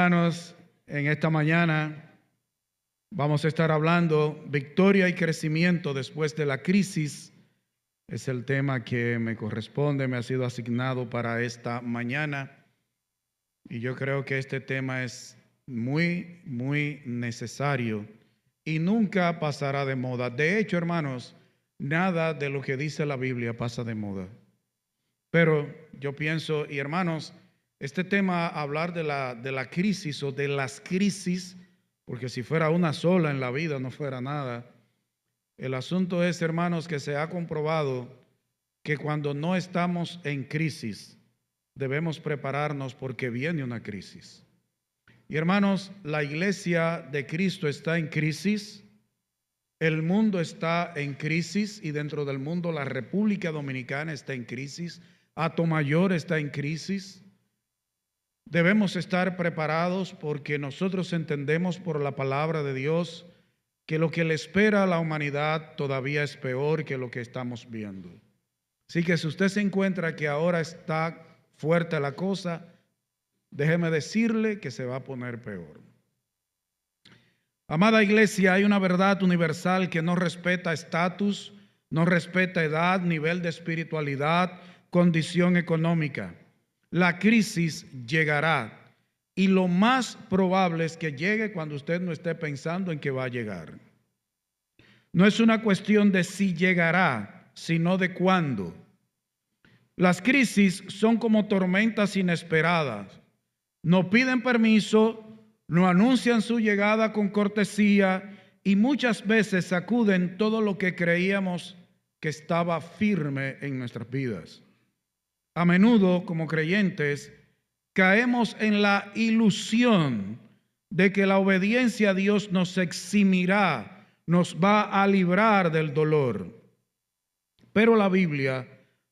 hermanos, en esta mañana vamos a estar hablando victoria y crecimiento después de la crisis. Es el tema que me corresponde, me ha sido asignado para esta mañana. Y yo creo que este tema es muy necesario y nunca pasará de moda. De hecho, hermanos, nada de lo que dice la Biblia pasa de moda. Pero yo pienso, y hermanos, este tema, hablar de la crisis o de las crisis, porque si fuera una sola en la vida no fuera nada. El asunto es, hermanos, que se ha comprobado que cuando no estamos en crisis, debemos prepararnos porque viene una crisis. Y hermanos, la iglesia de Cristo está en crisis, el mundo está en crisis y dentro del mundo la República Dominicana está en crisis, Atomayor está en crisis. Debemos estar preparados porque nosotros entendemos por la palabra de Dios que lo que le espera a la humanidad todavía es peor que lo que estamos viendo. Así que si usted se encuentra que ahora está fuerte la cosa, déjeme decirle que se va a poner peor. Amada iglesia, hay una verdad universal que no respeta estatus, no respeta edad, nivel de espiritualidad, condición económica. La crisis llegará y lo más probable es que llegue cuando usted no esté pensando en que va a llegar. No es una cuestión de si llegará, sino de cuándo. Las crisis son como tormentas inesperadas. No piden permiso, no anuncian su llegada con cortesía y muchas veces sacuden todo lo que creíamos que estaba firme en nuestras vidas. A menudo, como creyentes, caemos en la ilusión de que la obediencia a Dios nos eximirá, nos va a librar del dolor. Pero la Biblia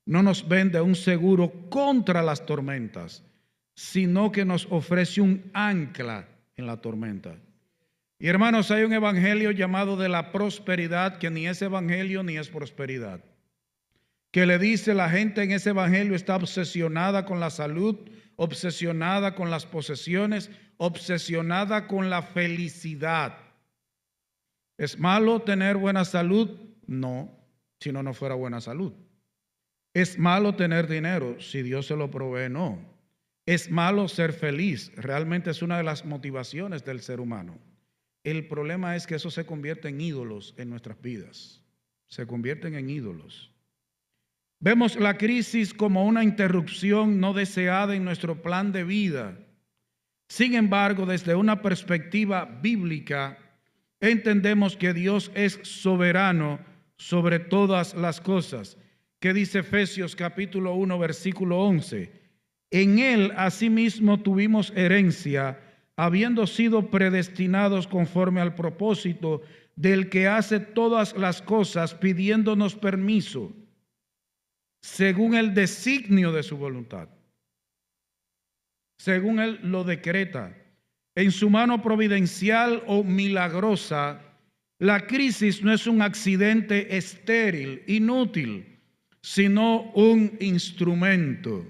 no nos vende un seguro contra las tormentas, sino que nos ofrece un ancla en la tormenta. Y hermanos, hay un evangelio llamado de la prosperidad que ni es evangelio ni es prosperidad. Que le dice la gente en ese evangelio está obsesionada con la salud, obsesionada con las posesiones, obsesionada con la felicidad. ¿Es malo tener buena salud? No, si no fuera buena salud. ¿Es malo tener dinero? Si Dios se lo provee, no. ¿Es malo ser feliz? Realmente es una de las motivaciones del ser humano. El problema es que eso se convierte en ídolos en nuestras vidas. Se convierten en ídolos. Vemos la crisis como una interrupción no deseada en nuestro plan de vida. Sin embargo, desde una perspectiva bíblica, entendemos que Dios es soberano sobre todas las cosas. ¿Qué dice Efesios capítulo 1, versículo 11? En Él asimismo tuvimos herencia, habiendo sido predestinados conforme al propósito del que hace todas las cosas, pidiéndonos permiso, según el designio de su voluntad, según Él lo decreta, en su mano providencial o milagrosa. La crisis no es un accidente estéril, inútil, sino un instrumento.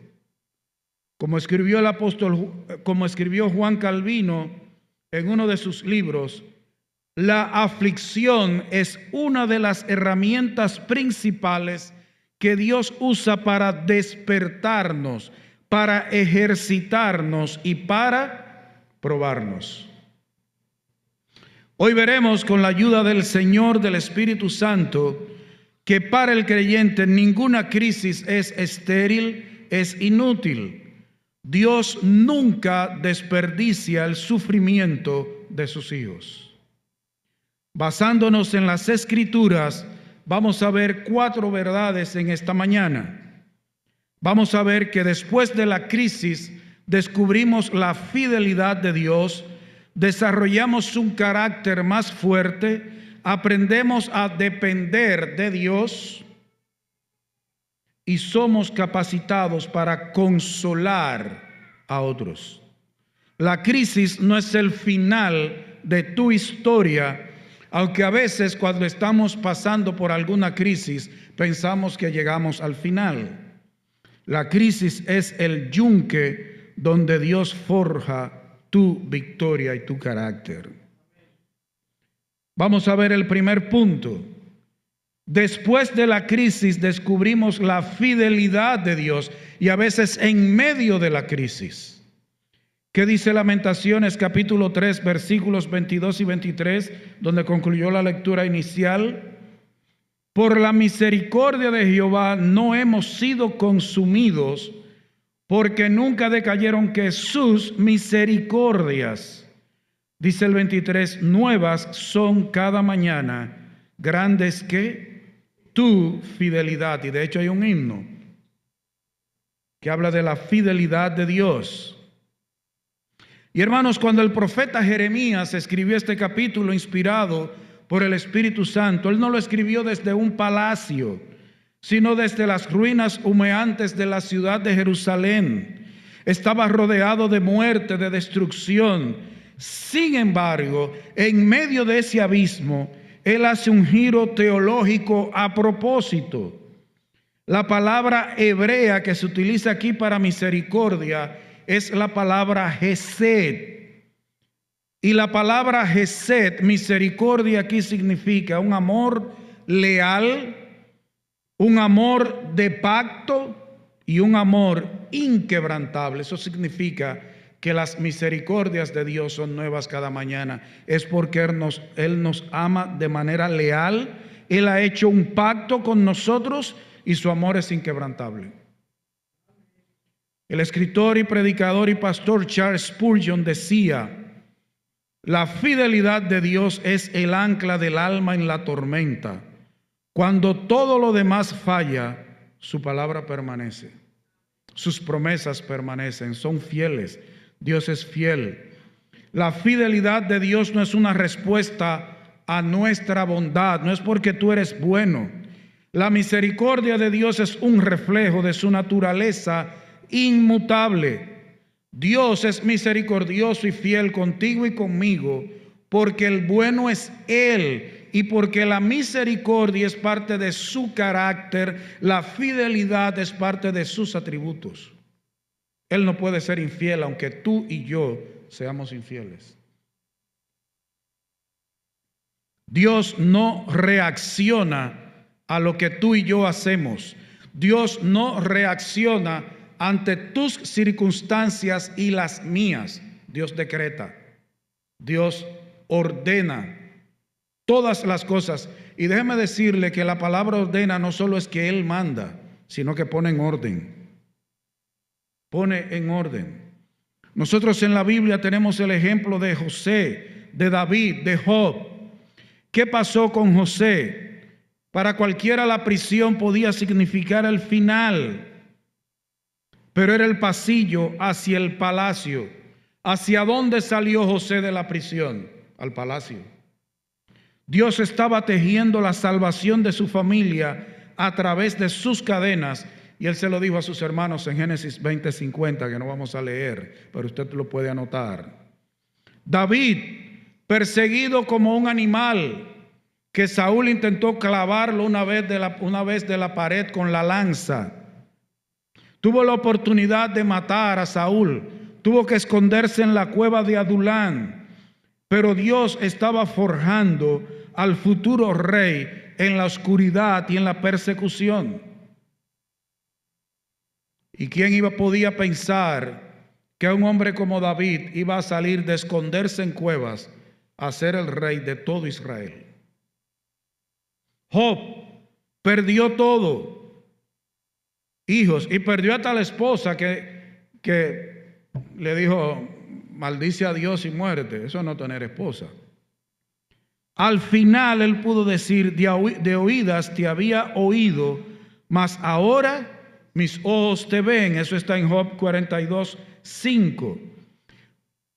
Como escribió Juan Calvino en uno de sus libros, la aflicción es una de las herramientas principales que Dios usa para despertarnos, para ejercitarnos y para probarnos. Hoy veremos con la ayuda del Señor, del Espíritu Santo, que para el creyente ninguna crisis es estéril, es inútil. Dios nunca desperdicia el sufrimiento de sus hijos. Basándonos en las Escrituras, vamos a ver 4 verdades en esta mañana. Vamos a ver que después de la crisis descubrimos la fidelidad de Dios, desarrollamos un carácter más fuerte, aprendemos a depender de Dios y somos capacitados para consolar a otros. La crisis no es el final de tu historia, aunque a veces cuando estamos pasando por alguna crisis pensamos que llegamos al final. La crisis es el yunque donde Dios forja tu victoria y tu carácter. Vamos a ver el primer punto. Después de la crisis descubrimos la fidelidad de Dios y a veces en medio de la crisis. ¿Qué dice Lamentaciones capítulo 3 versículos 22 y 23, donde concluyó la lectura inicial? Por la misericordia de Jehová no hemos sido consumidos, porque nunca decayeron que sus misericordias. Dice el 23, nuevas son cada mañana, grandes que tu fidelidad. Y de hecho hay un himno que habla de la fidelidad de Dios. Y hermanos, cuando el profeta Jeremías escribió este capítulo inspirado por el Espíritu Santo, él no lo escribió desde un palacio, sino desde las ruinas humeantes de la ciudad de Jerusalén. Estaba rodeado de muerte, de destrucción. Sin embargo, en medio de ese abismo, él hace un giro teológico a propósito. La palabra hebrea que se utiliza aquí para misericordia es la palabra Hesed. Y la palabra Hesed, misericordia, aquí significa un amor leal, un amor de pacto y un amor inquebrantable. Eso significa que las misericordias de Dios son nuevas cada mañana. Es porque Él nos ama de manera leal. Él ha hecho un pacto con nosotros y su amor es inquebrantable. El escritor y predicador y pastor Charles Spurgeon decía: la fidelidad de Dios es el ancla del alma en la tormenta. Cuando todo lo demás falla, su palabra permanece. Sus promesas permanecen, son fieles. Dios es fiel. La fidelidad de Dios no es una respuesta a nuestra bondad, no es porque tú eres bueno. La misericordia de Dios es un reflejo de su naturaleza inmutable. Dios es misericordioso y fiel contigo y conmigo, porque el bueno es Él y porque la misericordia es parte de su carácter, la fidelidad es parte de sus atributos. Él no puede ser infiel aunque tú y yo seamos infieles. Dios no reacciona a lo que tú y yo hacemos. Dios no reacciona ante tus circunstancias y las mías. Dios decreta, Dios ordena todas las cosas. Y déjeme decirle que la palabra ordena no solo es que Él manda, sino que pone en orden. Pone en orden. Nosotros en la Biblia tenemos el ejemplo de José, de David, de Job. ¿Qué pasó con José? Para cualquiera la prisión podía significar el final, pero era el pasillo hacia el palacio. ¿Hacia dónde salió José de la prisión? Al palacio. Dios estaba tejiendo la salvación de su familia a través de sus cadenas, y Él se lo dijo a sus hermanos en Génesis 20:50, que no vamos a leer, pero usted lo puede anotar. David, perseguido como un animal, que Saúl intentó clavarlo una vez de la pared con la lanza. Tuvo la oportunidad de matar a Saúl, tuvo que esconderse en la cueva de Adulán, pero Dios estaba forjando al futuro rey en la oscuridad y en la persecución. ¿Y quién podía pensar que un hombre como David iba a salir de esconderse en cuevas a ser el rey de todo Israel? Job perdió todo, hijos, y perdió hasta la esposa que le dijo: maldice a Dios y muérete. Eso no tener esposa. Al final él pudo decir: de oídas te había oído, mas ahora mis ojos te ven. Eso está en Job 42:5.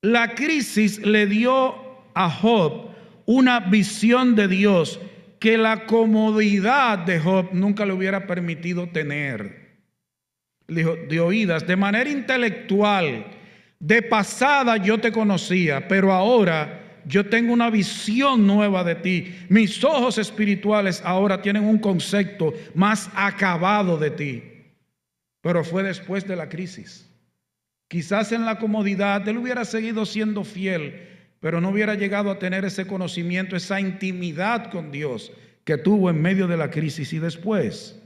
La crisis le dio a Job una visión de Dios que la comodidad de Job nunca le hubiera permitido tener. Le dijo: de oídas, de manera intelectual, de pasada yo te conocía, pero ahora yo tengo una visión nueva de ti. Mis ojos espirituales ahora tienen un concepto más acabado de ti. Pero fue después de la crisis Quizás en la comodidad él hubiera seguido siendo fiel, pero no hubiera llegado a tener ese conocimiento, esa intimidad con Dios que tuvo en medio de la crisis y después.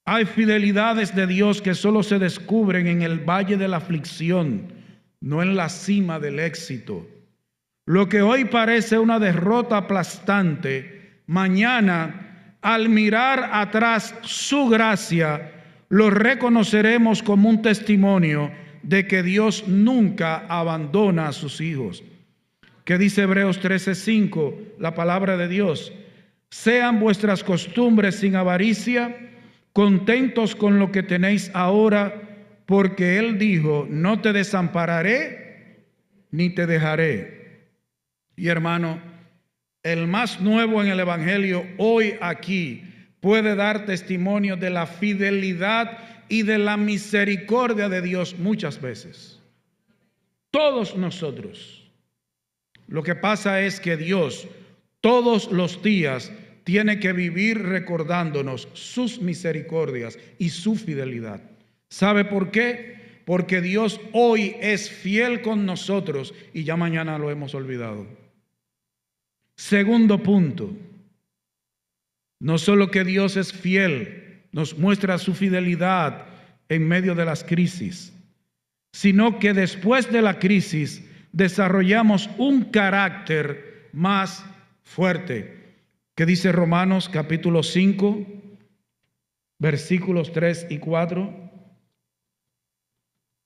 Hay fidelidades de Dios que solo se descubren en el valle de la aflicción, no en la cima del éxito. Lo que hoy parece una derrota aplastante, mañana, al mirar atrás su gracia, lo reconoceremos como un testimonio de que Dios nunca abandona a sus hijos. ¿Qué dice Hebreos 13:5? La palabra de Dios. Sean vuestras costumbres sin avaricia, contentos con lo que tenéis ahora, porque Él dijo, no te desampararé ni te dejaré. Y hermano, el más nuevo en el Evangelio hoy aquí puede dar testimonio de la fidelidad y de la misericordia de Dios muchas veces. Todos nosotros. Lo que pasa es que Dios todos los días tiene que vivir recordándonos sus misericordias y su fidelidad. ¿Sabe por qué? Porque Dios hoy es fiel con nosotros y ya mañana lo hemos olvidado. Segundo punto. No solo que Dios es fiel, nos muestra su fidelidad en medio de las crisis, sino que después de la crisis desarrollamos un carácter más fuerte. ¿Qué dice Romanos capítulo 5, versículos 3 y 4?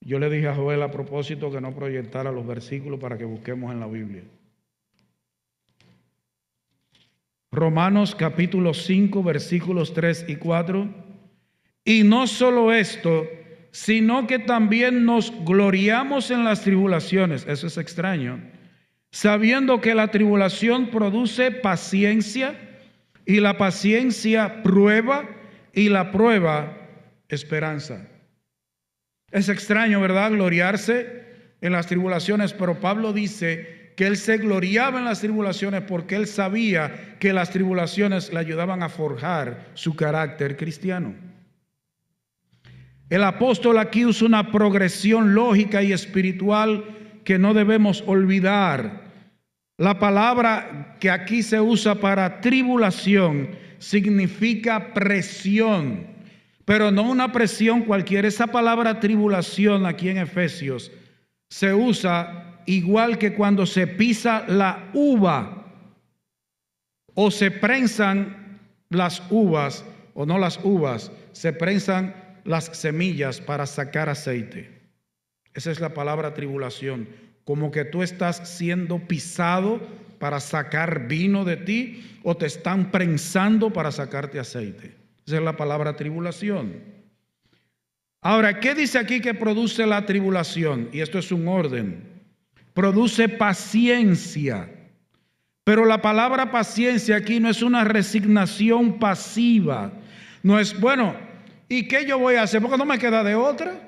Yo le dije a Joel a propósito que no proyectara los versículos para que busquemos en la Biblia. Romanos capítulo 5, versículos 3 y 4. Y no solo esto, sino que también nos gloriamos en las tribulaciones. Eso es extraño. Sabiendo que la tribulación produce paciencia, y la paciencia prueba, y la prueba esperanza. Es extraño, ¿verdad? Gloriarse en las tribulaciones, pero Pablo dice que él se gloriaba en las tribulaciones porque él sabía que las tribulaciones le ayudaban a forjar su carácter cristiano. El apóstol aquí usa una progresión lógica y espiritual que no debemos olvidar. La palabra que aquí se usa para tribulación significa presión, pero no una presión cualquiera. Esa palabra tribulación aquí en Efesios se usa igual que cuando se pisa la uva o se prensan las uvas, o no las uvas, se prensan las semillas para sacar aceite. Esa es la palabra tribulación, como que tú estás siendo pisado para sacar vino de ti o te están prensando para sacarte aceite. Esa es la palabra tribulación. Ahora, ¿qué dice aquí que produce la tribulación? Y esto es un orden. Produce paciencia. Pero la palabra paciencia aquí no es una resignación pasiva. No es, bueno, ¿y qué yo voy a hacer? Porque no me queda de otra.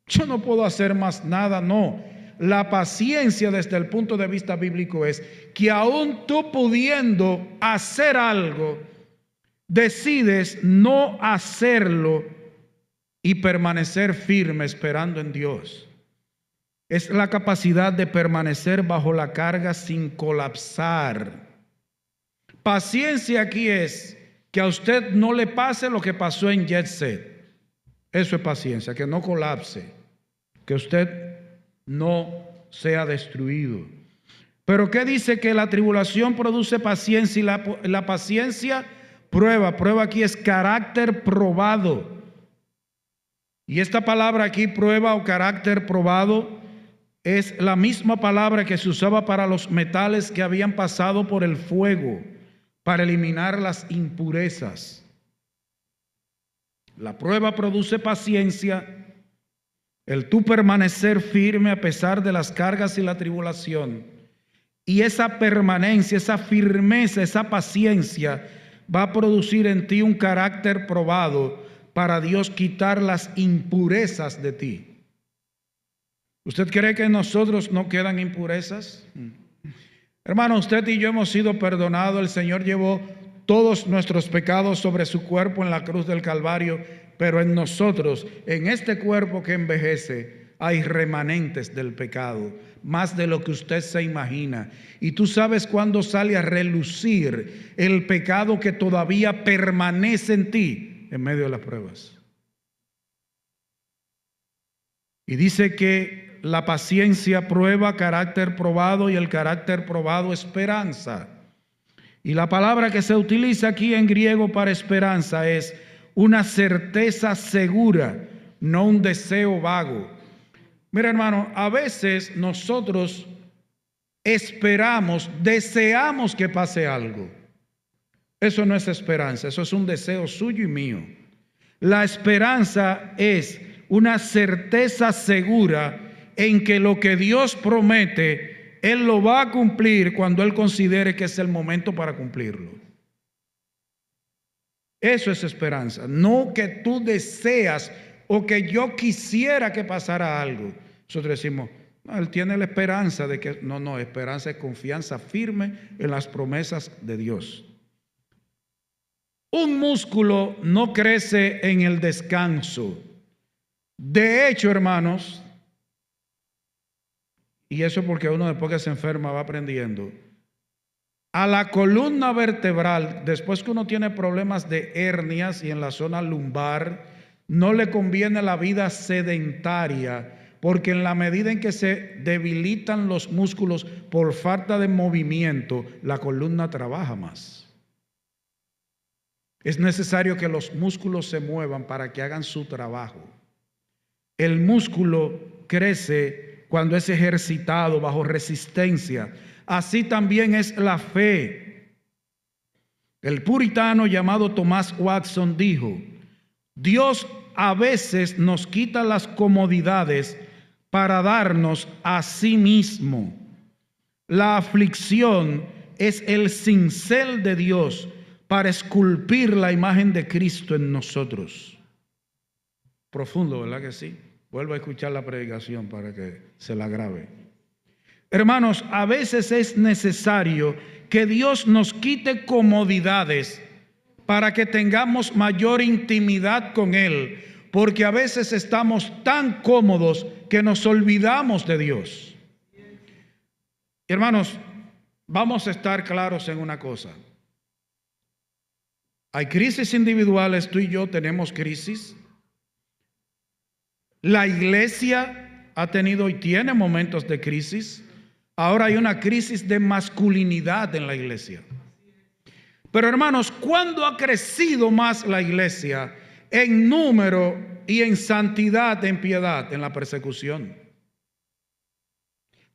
Yo no puedo hacer más nada, no. La paciencia desde el punto de vista bíblico es que aún tú pudiendo hacer algo, decides no hacerlo y permanecer firme esperando en Dios. Es la capacidad de permanecer bajo la carga sin colapsar. Paciencia aquí es que a usted no le pase lo que pasó en Jet-Set. Eso es paciencia, que no colapse, que usted no sea destruido. Pero ¿qué dice? Que la tribulación produce paciencia y la paciencia prueba. Prueba aquí es carácter probado. Y esta palabra aquí, prueba o carácter probado, es la misma palabra que se usaba para los metales que habían pasado por el fuego para eliminar las impurezas. La prueba produce paciencia, el tú permanecer firme a pesar de las cargas y la tribulación. Y esa permanencia, esa firmeza, esa paciencia va a producir en ti un carácter probado para Dios quitar las impurezas de ti. ¿Usted cree que en nosotros no quedan impurezas? Hermano, usted y yo hemos sido perdonados. El Señor llevó todos nuestros pecados sobre su cuerpo en la cruz del Calvario. pero en nosotros, en este cuerpo que envejece, hay remanentes del pecado, más de lo que usted se imagina. Y tú sabes cuándo sale a relucir el pecado que todavía permanece en ti en medio de las pruebas. Y dice que la paciencia prueba carácter probado y el carácter probado esperanza. Y la palabra que se utiliza aquí en griego para esperanza es una certeza segura, no un deseo vago. Mira, hermano, a veces nosotros esperamos, deseamos que pase algo. Eso no es esperanza, eso es un deseo suyo y mío. La esperanza es una certeza segura en que lo que Dios promete, Él lo va a cumplir cuando Él considere que es el momento para cumplirlo. Eso es esperanza, no que tú deseas o que yo quisiera que pasara algo. Nosotros decimos, no, Él tiene la esperanza de que... No, esperanza es confianza firme en las promesas de Dios. Un músculo no crece en el descanso. De hecho, hermanos, y eso porque uno después que se enferma va aprendiendo, a la columna vertebral, después que uno tiene problemas de hernias y en la zona lumbar, no le conviene la vida sedentaria, porque en la medida en que se debilitan los músculos por falta de movimiento, la columna trabaja más. Es necesario que los músculos se muevan para que hagan su trabajo. El músculo crece cuando es ejercitado bajo resistencia. Así también es la fe. El puritano llamado Thomas Watson dijo: Dios a veces nos quita las comodidades para darnos a sí mismo. La aflicción es el cincel de Dios para esculpir la imagen de Cristo en nosotros. Profundo, ¿verdad que sí? Vuelvo a escuchar la predicación para que se la grabe. Hermanos, a veces es necesario que Dios nos quite comodidades para que tengamos mayor intimidad con Él, porque a veces estamos tan cómodos que nos olvidamos de Dios. Hermanos, vamos a estar claros en una cosa. Hay crisis individuales, tú y yo tenemos crisis. La iglesia ha tenido y tiene momentos de crisis. Ahora hay una crisis de masculinidad en la iglesia. Pero hermanos, ¿cuándo ha crecido más la iglesia en número y en santidad, en piedad? En la persecución.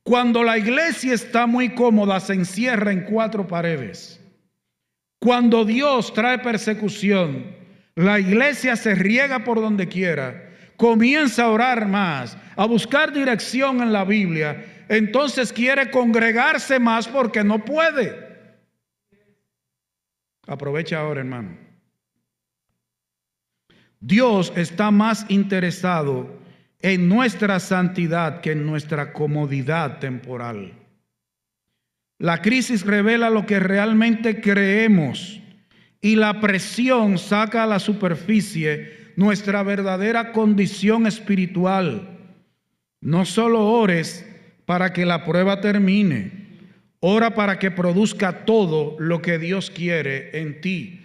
Cuando la iglesia está muy cómoda, se encierra en 4 paredes. Cuando Dios trae persecución, la iglesia se riega por donde quiera, comienza a orar más, a buscar dirección en la Biblia, entonces quiere congregarse más porque no puede. Aprovecha ahora, hermano. Dios está más interesado en nuestra santidad que en nuestra comodidad temporal. La crisis revela lo que realmente creemos y la presión saca a la superficie nuestra verdadera condición espiritual. No solo ores para que la prueba termine, ora para que produzca todo lo que Dios quiere en ti.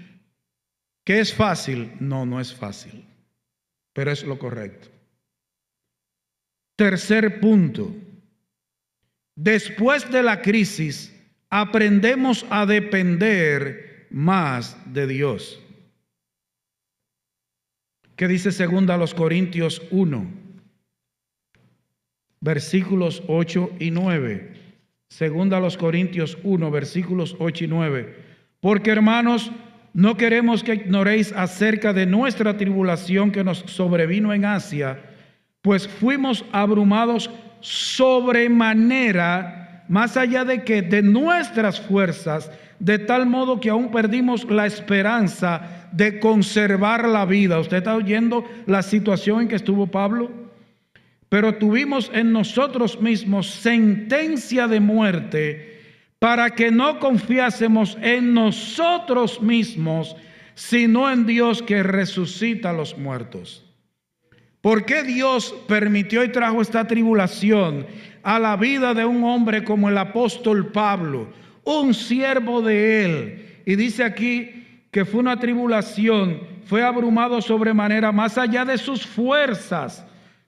¿Qué es fácil? No, no es fácil, pero es lo correcto. Tercer punto. Después de la crisis, aprendemos a depender más de Dios. ¿Qué dice 2 Corintios 1? Versículos 8 y 9. 2 Corintios 1, versículos 8 y 9. Porque, hermanos, no queremos que ignoréis acerca de nuestra tribulación que nos sobrevino en Asia, pues fuimos abrumados sobremanera, más allá de nuestras fuerzas, de tal modo que aún perdimos la esperanza de conservar la vida. ¿Usted está oyendo la situación en que estuvo Pablo? Pero tuvimos en nosotros mismos sentencia de muerte para que no confiásemos en nosotros mismos, sino en Dios que resucita a los muertos. ¿Por qué Dios permitió y trajo esta tribulación a la vida de un hombre como el apóstol Pablo, un siervo de él? Y dice aquí que fue una tribulación, fue abrumado sobremanera, más allá de sus fuerzas,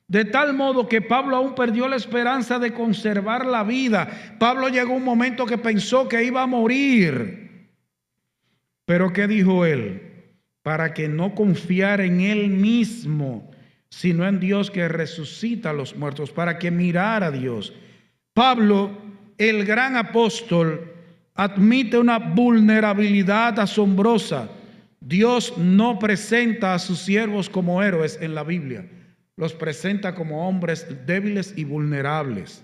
de tal modo que Pablo aún perdió la esperanza de conservar la vida. Pablo llegó a un momento que pensó que iba a morir. Pero ¿qué dijo él? Para que no confiara en él mismo, sino en Dios que resucita a los muertos, para que mirara a Dios. Pablo, el gran apóstol, admite una vulnerabilidad asombrosa. Dios no presenta a sus siervos como héroes en la Biblia, los presenta como hombres débiles y vulnerables.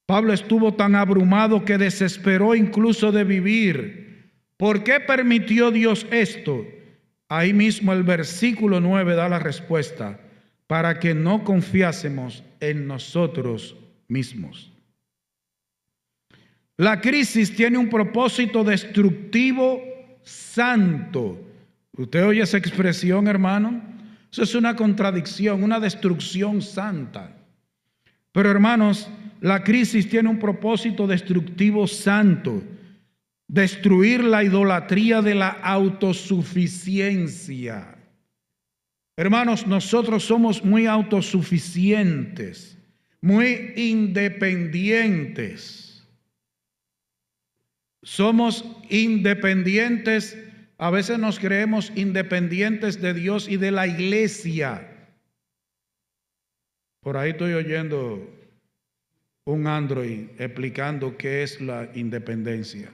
Pablo estuvo tan abrumado que desesperó incluso de vivir. ¿Por qué permitió Dios esto? Ahí mismo el versículo 9 da la respuesta: para que no confiásemos en nosotros mismos. La crisis tiene un propósito destructivo santo. ¿Usted oye esa expresión, hermano? Eso es una contradicción, una destrucción santa. Pero, hermanos, la crisis tiene un propósito destructivo santo: destruir la idolatría de la autosuficiencia. Hermanos, nosotros somos muy autosuficientes, muy independientes. Somos independientes, a veces nos creemos independientes de Dios y de la iglesia. Por ahí estoy oyendo un Android explicando qué es la independencia.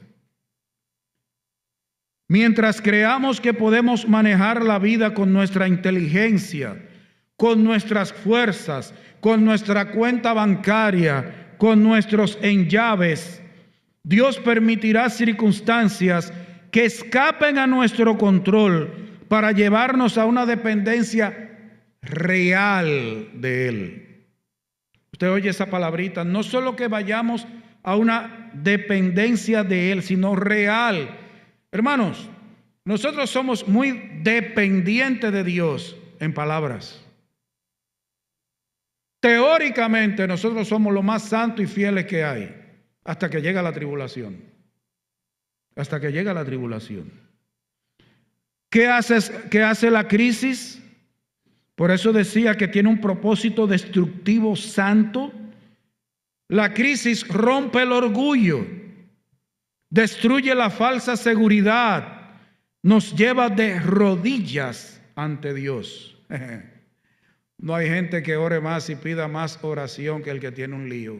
Mientras creamos que podemos manejar la vida con nuestra inteligencia, con nuestras fuerzas, con nuestra cuenta bancaria, con nuestros enllaves, Dios permitirá circunstancias que escapen a nuestro control para llevarnos a una dependencia real de Él. Usted oye esa palabrita, no solo que vayamos a una dependencia de Él, sino real. Hermanos, nosotros somos muy dependientes de Dios en palabras. Teóricamente nosotros somos lo más santos y fieles que hay, hasta que llega la tribulación. Hasta que llega la tribulación. ¿Qué hace la crisis? Por eso decía que tiene un propósito destructivo santo. La crisis rompe el orgullo, destruye la falsa seguridad, nos lleva de rodillas ante Dios. No hay gente que ore más y pida más oración que el que tiene un lío.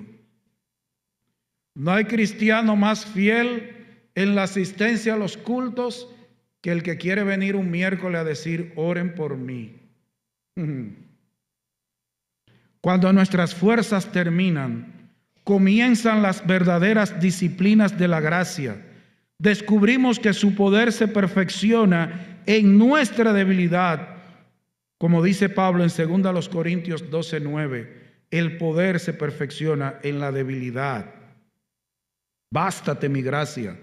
No hay cristiano más fiel en la asistencia a los cultos que el que quiere venir un miércoles a decir: oren por mí. Cuando nuestras fuerzas terminan, comienzan las verdaderas disciplinas de la gracia. Descubrimos que su poder se perfecciona en nuestra debilidad. Como dice Pablo en 2 Corintios 12:9, el poder se perfecciona en la debilidad. Bástate mi gracia.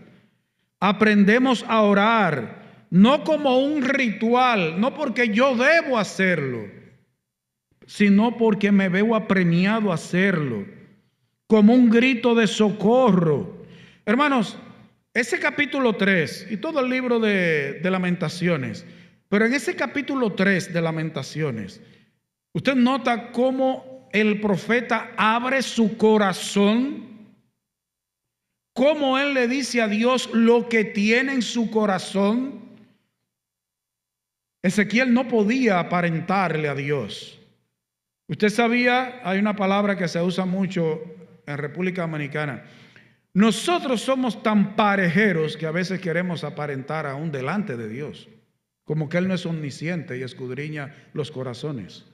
Aprendemos a orar, no como un ritual, no porque yo debo hacerlo, sino porque me veo apremiado a hacerlo, como un grito de socorro. Hermanos, ese capítulo 3 y todo el libro de Lamentaciones, pero en ese capítulo 3 de Lamentaciones, usted nota cómo el profeta abre su corazón, cómo él le dice a Dios lo que tiene en su corazón. Ezequiel no podía aparentarle a Dios. Usted sabía, hay una palabra que se usa mucho en República Dominicana. Nosotros somos tan parejeros que a veces queremos aparentar aún delante de Dios, como que Él no es omnisciente y escudriña los corazones.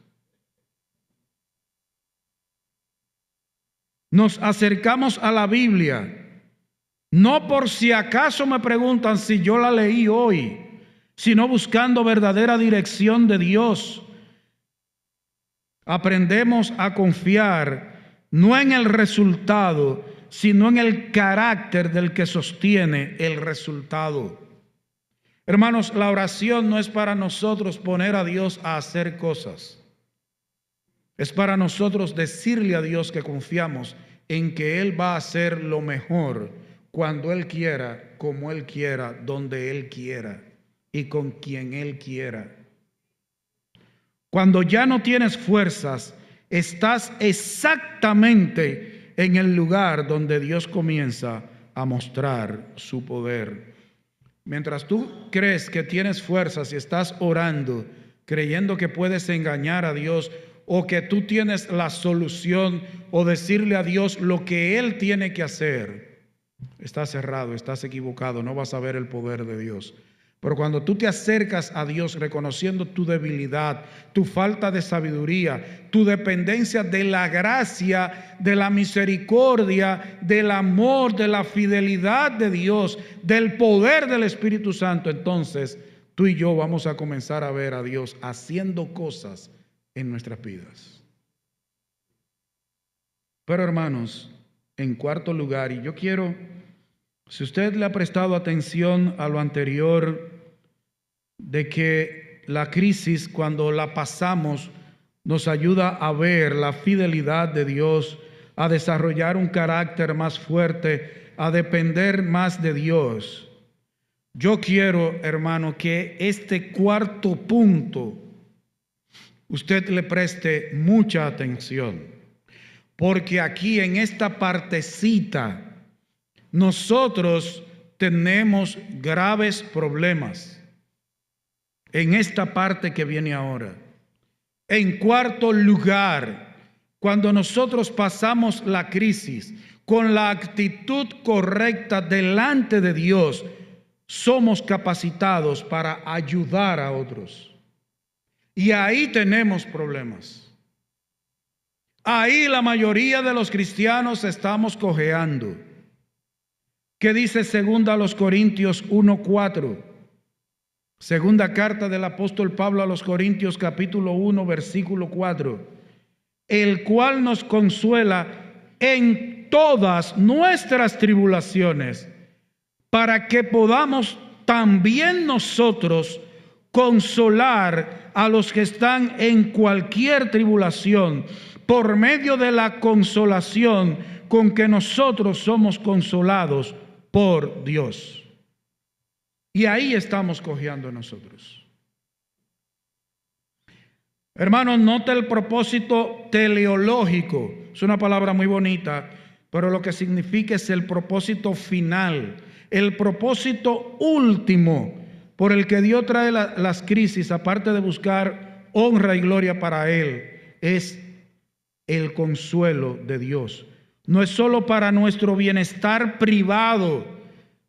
Nos acercamos a la Biblia, no por si acaso me preguntan si yo la leí hoy, sino buscando verdadera dirección de Dios. Aprendemos a confiar no en el resultado, sino en el carácter del que sostiene el resultado. Hermanos, la oración no es para nosotros poner a Dios a hacer cosas. Es para nosotros decirle a Dios que confiamos en que Él va a hacer lo mejor cuando Él quiera, como Él quiera, donde Él quiera y con quien Él quiera. Cuando ya no tienes fuerzas, estás exactamente en el lugar donde Dios comienza a mostrar su poder. Mientras tú crees que tienes fuerzas y estás orando, creyendo que puedes engañar a Dios o que tú tienes la solución o decirle a Dios lo que Él tiene que hacer, estás cerrado, estás equivocado, no vas a ver el poder de Dios. Pero cuando tú te acercas a Dios reconociendo tu debilidad, tu falta de sabiduría, tu dependencia de la gracia, de la misericordia, del amor, de la fidelidad de Dios, del poder del Espíritu Santo, entonces tú y yo vamos a comenzar a ver a Dios haciendo cosas en nuestras vidas. Pero hermanos, en cuarto lugar, y yo quiero, si usted le ha prestado atención a lo anterior, de que la crisis cuando la pasamos nos ayuda a ver la fidelidad de Dios, a desarrollar un carácter más fuerte, a depender más de Dios. Yo quiero, hermano, que este cuarto punto usted le preste mucha atención, porque aquí en esta partecita nosotros tenemos graves problemas. En esta parte que viene ahora. En cuarto lugar, cuando nosotros pasamos la crisis con la actitud correcta delante de Dios, somos capacitados para ayudar a otros. Y ahí tenemos problemas. Ahí la mayoría de los cristianos estamos cojeando. ¿Qué dice 2 Corintios 1:4? Segunda carta del apóstol Pablo a los Corintios, capítulo 1, versículo 4. El cual nos consuela en todas nuestras tribulaciones, para que podamos también nosotros consolar a los que están en cualquier tribulación, por medio de la consolación con que nosotros somos consolados por Dios. Y ahí estamos cojeando nosotros. Hermanos, nota el propósito teleológico. Es una palabra muy bonita, pero lo que significa es el propósito final, el propósito último por el que Dios trae las crisis, aparte de buscar honra y gloria para Él, es el consuelo de Dios. No es solo para nuestro bienestar privado,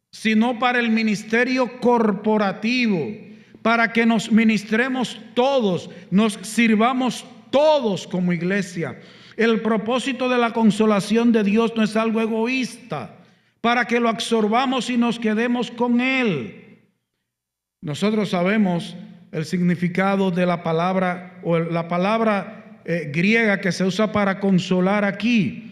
sino para el ministerio corporativo, para que nos ministremos todos, nos sirvamos todos como iglesia. El propósito de la consolación de Dios no es algo egoísta, para que lo absorbamos y nos quedemos con Él. Nosotros sabemos el significado de la palabra, o la palabra griega que se usa para consolar aquí,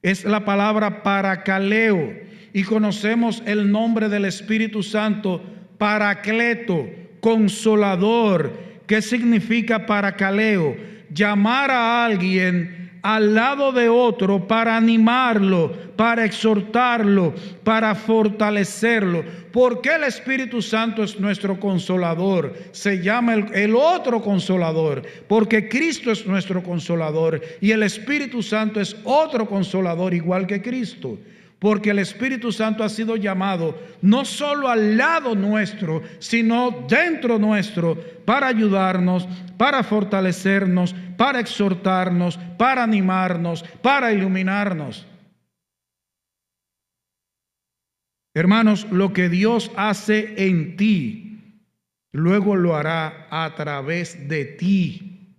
es la palabra parakaleo. Y conocemos el nombre del Espíritu Santo, Paracleto, Consolador. ¿Qué significa parakaleo? Llamar a alguien al lado de otro para animarlo, para exhortarlo, para fortalecerlo. ¿Por qué el Espíritu Santo es nuestro consolador? Se llama el otro consolador, porque Cristo es nuestro consolador y el Espíritu Santo es otro consolador igual que Cristo. Porque el Espíritu Santo ha sido llamado no solo al lado nuestro, sino dentro nuestro, para ayudarnos, para fortalecernos, para exhortarnos, para animarnos, para iluminarnos. Hermanos, lo que Dios hace en ti, luego lo hará a través de ti.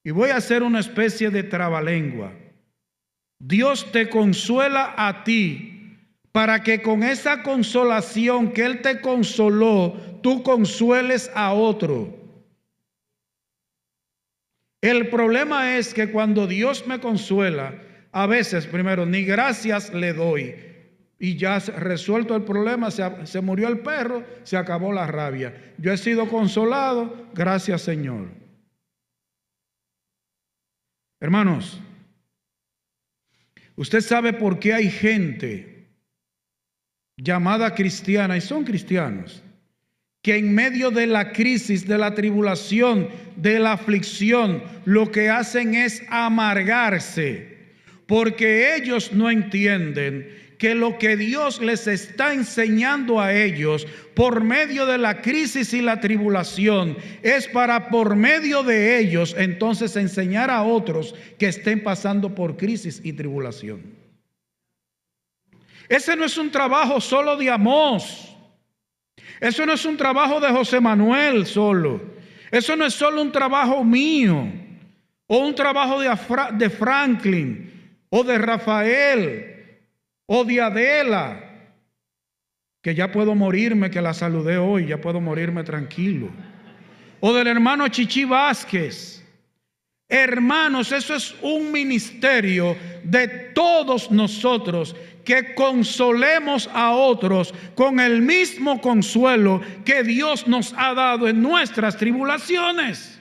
Y voy a hacer una especie de trabalengua. Dios te consuela a ti para que con esa consolación que Él te consoló, tú consueles a otro. El problema es que cuando Dios me consuela, a veces primero ni gracias le doy, y ya resuelto el problema, se murió el perro, se acabó la rabia. Yo he sido consolado, gracias Señor. Hermanos, usted sabe por qué hay gente llamada cristiana, y son cristianos, que en medio de la crisis, de la tribulación, de la aflicción, lo que hacen es amargarse, porque ellos no entienden que lo que Dios les está enseñando a ellos por medio de la crisis y la tribulación es para por medio de ellos entonces enseñar a otros que estén pasando por crisis y tribulación. Ese no es un trabajo solo de Amós. Eso no es un trabajo de José Manuel solo. Eso no es solo un trabajo mío o un trabajo de Franklin o de Rafael o de Adela, que ya puedo morirme, que la saludé hoy, ya puedo morirme tranquilo, o del hermano Chichi Vázquez. Hermanos, eso es un ministerio de todos nosotros, que consolemos a otros con el mismo consuelo que Dios nos ha dado en nuestras tribulaciones.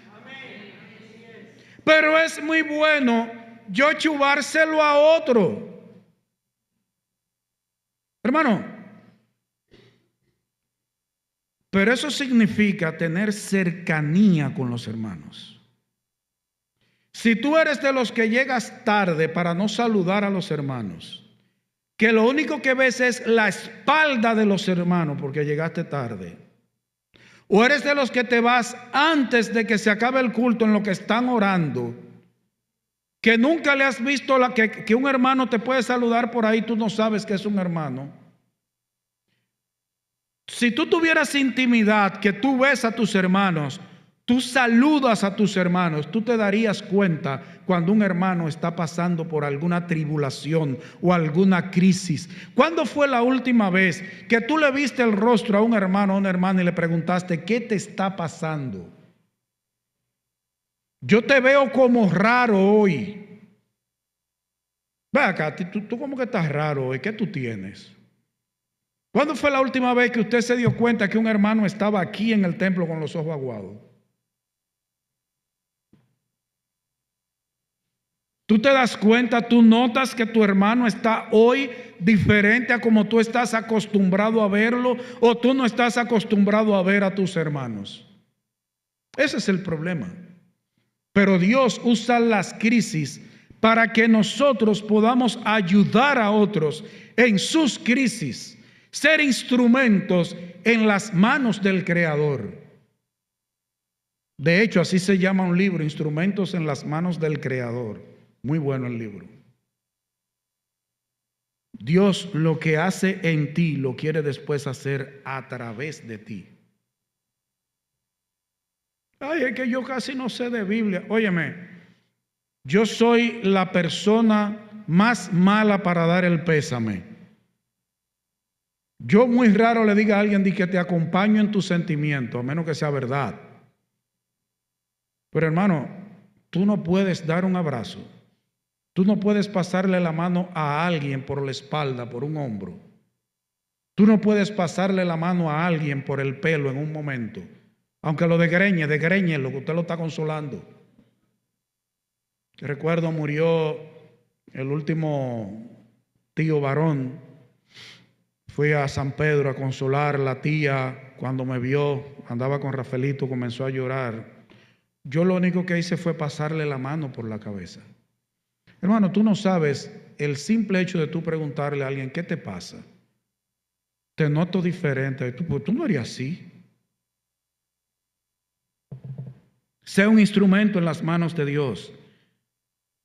Pero es muy bueno yo chubárselo a otro. Hermano, pero eso significa tener cercanía con los hermanos. Si tú eres de los que llegas tarde para no saludar a los hermanos, que lo único que ves es la espalda de los hermanos porque llegaste tarde, o eres de los que te vas antes de que se acabe el culto en lo que están orando, que nunca le has visto que un hermano te puede saludar por ahí, tú no sabes que es un hermano. Si tú tuvieras intimidad, que tú ves a tus hermanos, tú saludas a tus hermanos, tú te darías cuenta cuando un hermano está pasando por alguna tribulación o alguna crisis. ¿Cuándo fue la última vez que tú le viste el rostro a un hermano o una hermana y le preguntaste, ¿qué te está pasando? Yo te veo como raro hoy. Ve acá, tú como que estás raro hoy, ¿qué tú tienes? ¿Cuándo fue la última vez que usted se dio cuenta que un hermano estaba aquí en el templo con los ojos aguados? Tú te das cuenta, tú notas que tu hermano está hoy diferente a como tú estás acostumbrado a verlo, o tú no estás acostumbrado a ver a tus hermanos. Ese es el problema. Pero Dios usa las crisis para que nosotros podamos ayudar a otros en sus crisis, ser instrumentos en las manos del Creador. De hecho, así se llama un libro, Instrumentos en las manos del Creador. Muy bueno el libro. Dios lo que hace en ti lo quiere después hacer a través de ti. Ay, es que yo casi no sé de Biblia. Óyeme, yo soy la persona más mala para dar el pésame. Yo muy raro le diga a alguien que te acompaño en tus sentimientos, a menos que sea verdad. Pero hermano, tú no puedes dar un abrazo. Tú no puedes pasarle la mano a alguien por la espalda, por un hombro. Tú no puedes pasarle la mano a alguien por el pelo en un momento. Aunque lo desgreñe lo que usted lo está consolando. Recuerdo murió el último tío varón. Fui a San Pedro a consolar. La tía, cuando me vio, andaba con Rafaelito, comenzó a llorar. Yo lo único que hice fue pasarle la mano por la cabeza. Hermano, tú no sabes el simple hecho de tú preguntarle a alguien, ¿qué te pasa? Te noto diferente. Tú no eres así. Sea un instrumento en las manos de Dios.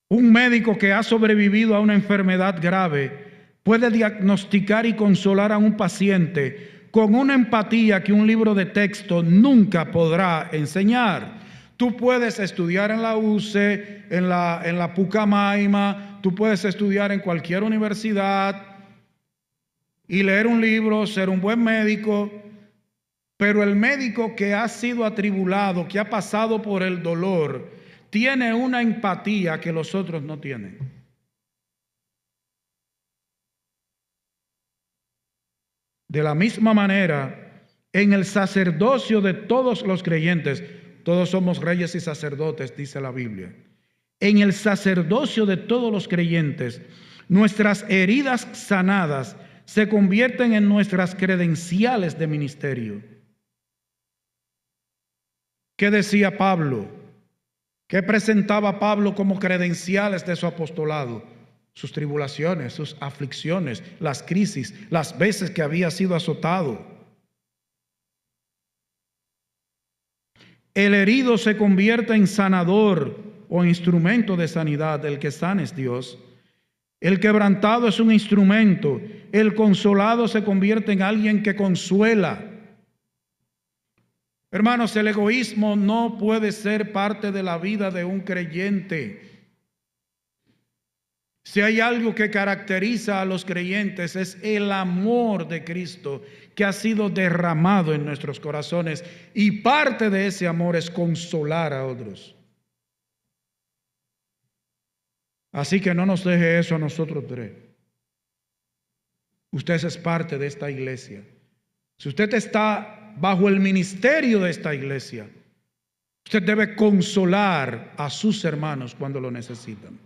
Un médico que ha sobrevivido a una enfermedad grave puede diagnosticar y consolar a un paciente con una empatía que un libro de texto nunca podrá enseñar. Tú puedes estudiar en la UCE, en la Pucamaima, tú puedes estudiar en cualquier universidad y leer un libro, ser un buen médico, pero el médico que ha sido atribulado, que ha pasado por el dolor, tiene una empatía que los otros no tienen. De la misma manera, en el sacerdocio de todos los creyentes, todos somos reyes y sacerdotes, dice la Biblia. En el sacerdocio de todos los creyentes, nuestras heridas sanadas se convierten en nuestras credenciales de ministerio. ¿Qué decía Pablo? ¿Qué presentaba Pablo como credenciales de su apostolado? Sus tribulaciones, sus aflicciones, las crisis, las veces que había sido azotado. El herido se convierte en sanador o instrumento de sanidad. El que sana es Dios. El quebrantado es un instrumento. El consolado se convierte en alguien que consuela. Hermanos, el egoísmo no puede ser parte de la vida de un creyente. Si hay algo que caracteriza a los creyentes es el amor de Cristo que ha sido derramado en nuestros corazones, y parte de ese amor es consolar a otros. Así que no nos deje eso a nosotros tres. Usted es parte de esta iglesia. Si usted está bajo el ministerio de esta iglesia, usted debe consolar a sus hermanos cuando lo necesitan.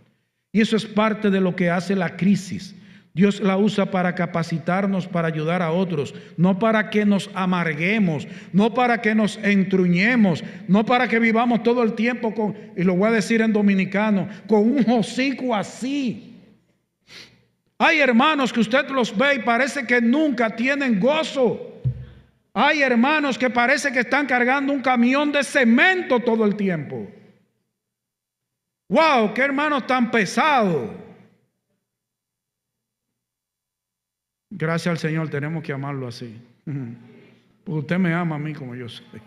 Y eso es parte de lo que hace la crisis. Dios la usa para capacitarnos, para ayudar a otros, no para que nos amarguemos, no para que nos entruñemos, no para que vivamos todo el tiempo con, y lo voy a decir en dominicano, con un hocico así. Hay hermanos que usted los ve y parece que nunca tienen gozo. Hay hermanos que parece que están cargando un camión de cemento todo el tiempo. ¡Wow! ¡Qué hermano tan pesado! Gracias al Señor tenemos que amarlo así. Porque usted me ama a mí como yo soy.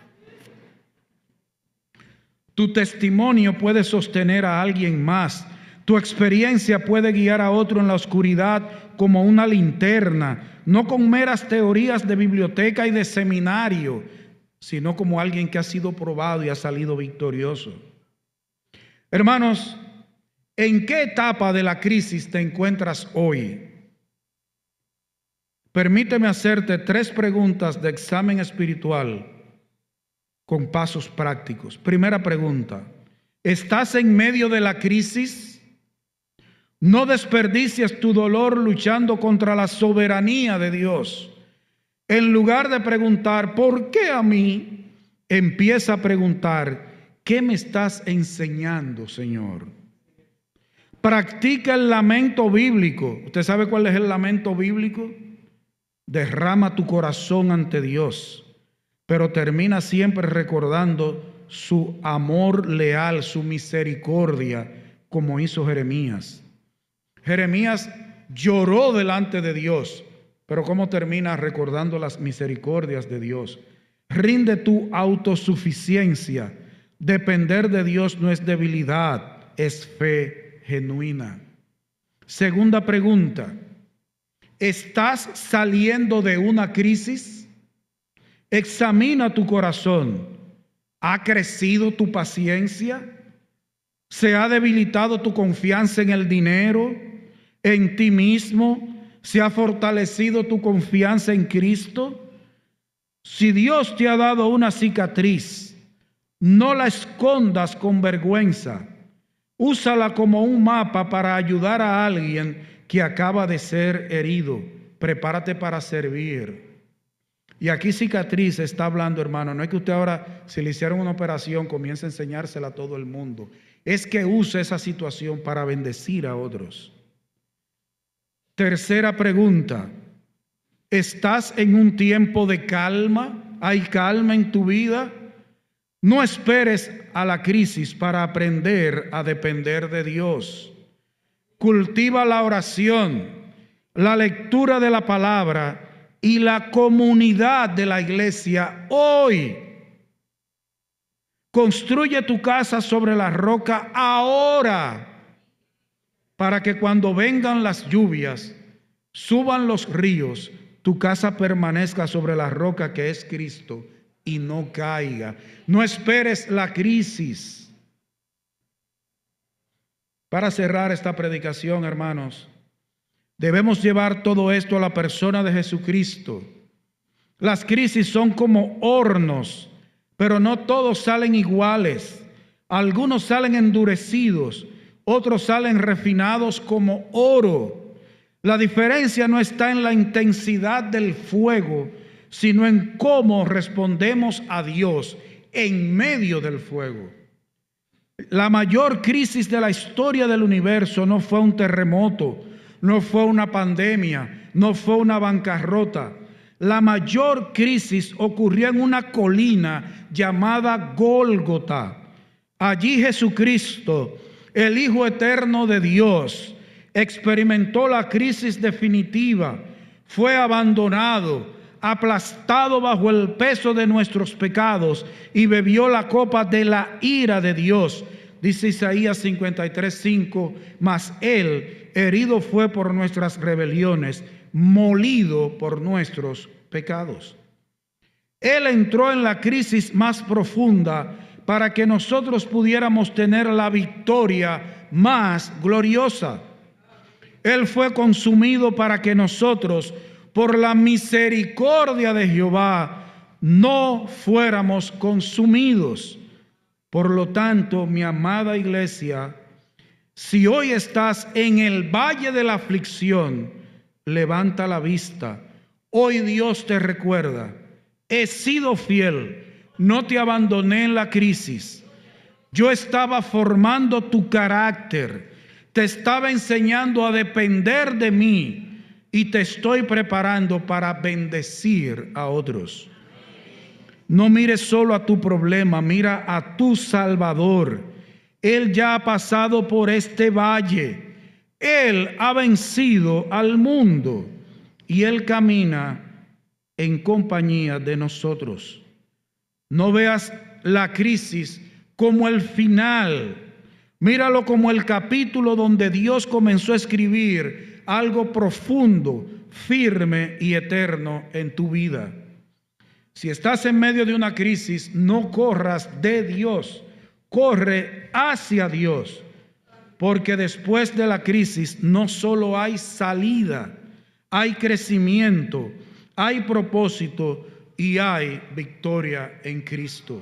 Tu testimonio puede sostener a alguien más. Tu experiencia puede guiar a otro en la oscuridad como una linterna, no con meras teorías de biblioteca y de seminario, sino como alguien que ha sido probado y ha salido victorioso. Hermanos, ¿en qué etapa de la crisis te encuentras hoy? Permíteme hacerte 3 preguntas de examen espiritual con pasos prácticos. Primera pregunta: ¿estás en medio de la crisis? No desperdicies tu dolor luchando contra la soberanía de Dios. En lugar de preguntar ¿por qué a mí?, empieza a preguntar ¿qué me estás enseñando, Señor? Practica el lamento bíblico. ¿Usted sabe cuál es el lamento bíblico? Derrama tu corazón ante Dios, pero termina siempre recordando su amor leal, su misericordia, como hizo Jeremías. Jeremías lloró delante de Dios, pero ¿cómo termina? Recordando las misericordias de Dios. Rinde tu autosuficiencia. Depender de Dios no es debilidad, es fe genuina. Segunda pregunta: ¿estás saliendo de una crisis? Examina tu corazón. ¿Ha crecido tu paciencia? ¿Se ha debilitado tu confianza en el dinero, en ti mismo? ¿Se ha fortalecido tu confianza en Cristo? Si Dios te ha dado una cicatriz, no la escondas con vergüenza. Úsala como un mapa para ayudar a alguien que acaba de ser herido. Prepárate para servir. Y aquí cicatriz está hablando, hermano. No es que usted ahora, si le hicieron una operación, comience a enseñársela a todo el mundo. Es que use esa situación para bendecir a otros. Tercera pregunta: ¿estás en un tiempo de calma? ¿Hay calma en tu vida? No esperes a la crisis para aprender a depender de Dios. Cultiva la oración, la lectura de la palabra y la comunidad de la iglesia hoy. Construye tu casa sobre la roca ahora, para que cuando vengan las lluvias, suban los ríos, tu casa permanezca sobre la roca que es Cristo y no caiga. No esperes la crisis. Para cerrar esta predicación, hermanos, debemos llevar todo esto a la persona de Jesucristo. Las crisis son como hornos, pero no todos salen iguales. Algunos salen endurecidos, otros salen refinados como oro. La diferencia no está en la intensidad del fuego, sino en cómo respondemos a Dios en medio del fuego. La mayor crisis de la historia del universo no fue un terremoto, no fue una pandemia, no fue una bancarrota. La mayor crisis ocurrió en una colina llamada Gólgota. Allí Jesucristo, el Hijo eterno de Dios, experimentó la crisis definitiva, fue abandonado, aplastado bajo el peso de nuestros pecados y bebió la copa de la ira de Dios. Dice Isaías 53:5, mas Él herido fue por nuestras rebeliones, molido por nuestros pecados. Él entró en la crisis más profunda para que nosotros pudiéramos tener la victoria más gloriosa. Él fue consumido para que nosotros, por la misericordia de Jehová, no fuéramos consumidos. Por lo tanto, mi amada iglesia, si hoy estás en el valle de la aflicción, levanta la vista. Hoy Dios te recuerda: he sido fiel, no te abandoné en la crisis. Yo estaba formando tu carácter, te estaba enseñando a depender de mí y te estoy preparando para bendecir a otros. No mires solo a tu problema, mira a tu Salvador. Él ya ha pasado por este valle. Él ha vencido al mundo y Él camina en compañía de nosotros. No veas la crisis como el final. Míralo como el capítulo donde Dios comenzó a escribir algo profundo, firme y eterno en tu vida. Si estás en medio de una crisis, no corras de Dios, corre hacia Dios, porque después de la crisis no solo hay salida, hay crecimiento, hay propósito y hay victoria en Cristo.